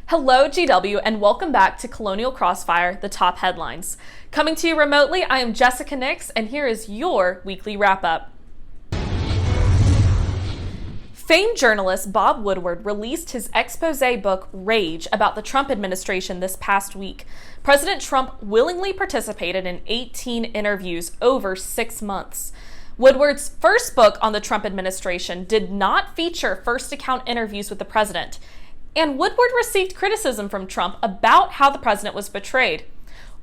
Hello, GW, and welcome back to Colonial Crossfire, the top headlines. Coming to you remotely, I am Jessica Nix, and here is your weekly wrap-up. Famed journalist Bob Woodward released his expose book, Rage, about the Trump administration this past week. President Trump willingly participated in 18 interviews over 6 months. Woodward's first book on the Trump administration did not feature first-account interviews with the president. And Woodward received criticism from Trump about how the president was portrayed.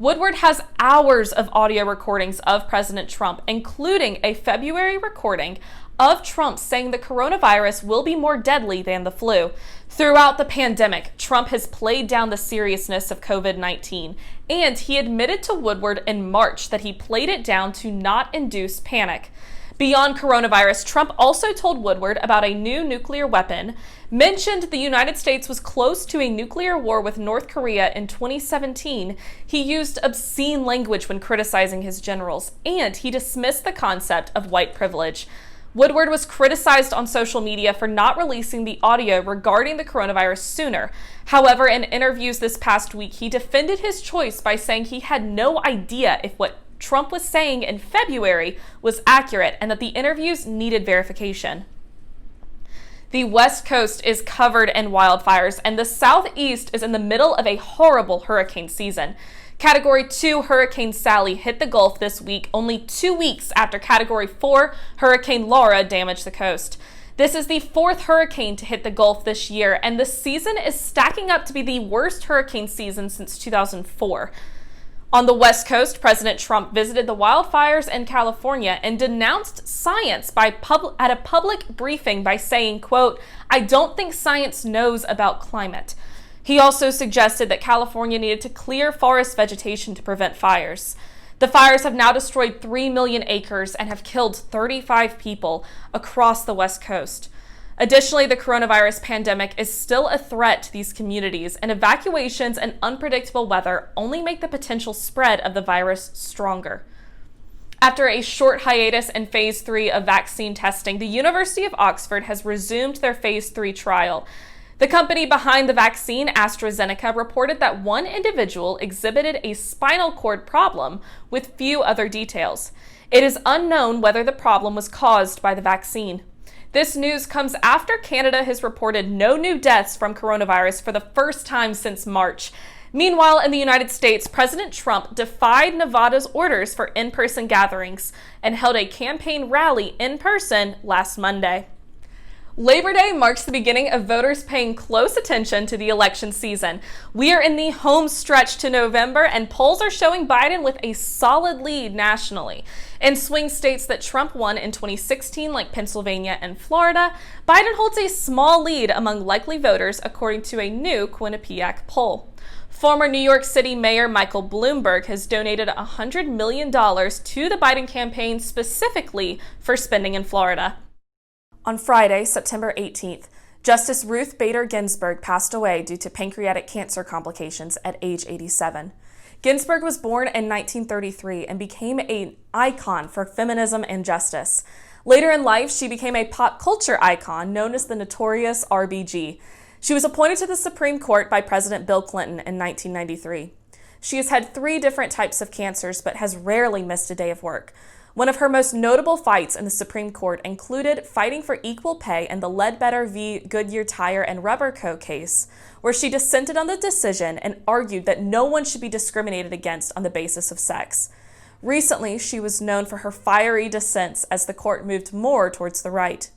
Woodward has hours of audio recordings of President Trump, including a February recording of Trump saying the coronavirus will be more deadly than the flu. Throughout the pandemic, Trump has played down the seriousness of COVID-19, and he admitted to Woodward in March that he played it down to not induce panic. Beyond coronavirus, Trump also told Woodward about a new nuclear weapon, mentioned the United States was close to a nuclear war with North Korea in 2017. He used obscene language when criticizing his generals, and he dismissed the concept of white privilege. Woodward was criticized on social media for not releasing the audio regarding the coronavirus sooner. However, in interviews this past week, he defended his choice by saying he had no idea if what Trump was saying in February was accurate and that the interviews needed verification. The West Coast is covered in wildfires, and the Southeast is in the middle of a horrible hurricane season. Category 2 Hurricane Sally hit the Gulf this week, only 2 weeks after Category 4 Hurricane Laura damaged the coast. This is the 4th hurricane to hit the Gulf this year, and the season is stacking up to be the worst hurricane season since 2004. On the West Coast, President Trump visited the wildfires in California and denounced science at a public briefing by saying, quote, "I don't think science knows about climate." He also suggested that California needed to clear forest vegetation to prevent fires. The fires have now destroyed 3 million acres and have killed 35 people across the West Coast. Additionally, the coronavirus pandemic is still a threat to these communities, and evacuations and unpredictable weather only make the potential spread of the virus stronger. After a short hiatus in Phase 3 of vaccine testing, the University of Oxford has resumed their Phase 3 trial. The company behind the vaccine, AstraZeneca, reported that one individual exhibited a spinal cord problem with few other details. It is unknown whether the problem was caused by the vaccine. This news comes after Canada has reported no new deaths from coronavirus for the first time since March. Meanwhile, in the United States, President Trump defied Nevada's orders for in-person gatherings and held a campaign rally in person last Monday. Labor Day marks the beginning of voters paying close attention to the election season. We are in the home stretch to November, and polls are showing Biden with a solid lead nationally. In swing states that Trump won in 2016, like Pennsylvania and Florida, Biden holds a small lead among likely voters, according to a new Quinnipiac poll. Former New York City Mayor Michael Bloomberg has donated $100 million to the Biden campaign specifically for spending in Florida. On Friday, September 18th, Justice Ruth Bader Ginsburg passed away due to pancreatic cancer complications at age 87. Ginsburg was born in 1933 and became an icon for feminism and justice. Later in life, she became a pop culture icon known as the Notorious RBG. She was appointed to the Supreme Court by President Bill Clinton in 1993. She has had 3 different types of cancers but has rarely missed a day of work. One of her most notable fights in the Supreme Court included fighting for equal pay in the Ledbetter v. Goodyear Tire and Rubber Co. case, where she dissented on the decision and argued that no one should be discriminated against on the basis of sex. Recently, she was known for her fiery dissents as the court moved more towards the right.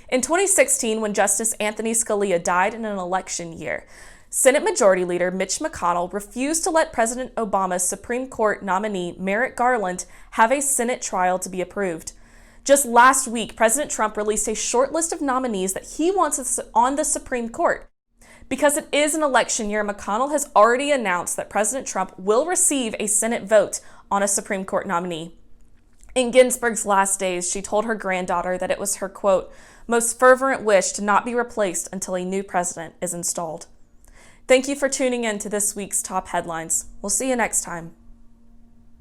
In 2016, when Justice Anthony Scalia died in an election year, Senate Majority Leader Mitch McConnell refused to let President Obama's Supreme Court nominee Merrick Garland have a Senate trial to be approved. Just last week, President Trump released a short list of nominees that he wants on the Supreme Court. Because it is an election year, McConnell has already announced that President Trump will receive a Senate vote on a Supreme Court nominee. In Ginsburg's last days, she told her granddaughter that it was her, quote, most fervent wish to not be replaced until a new president is installed. Thank you for tuning in to this week's top headlines. We'll see you next time.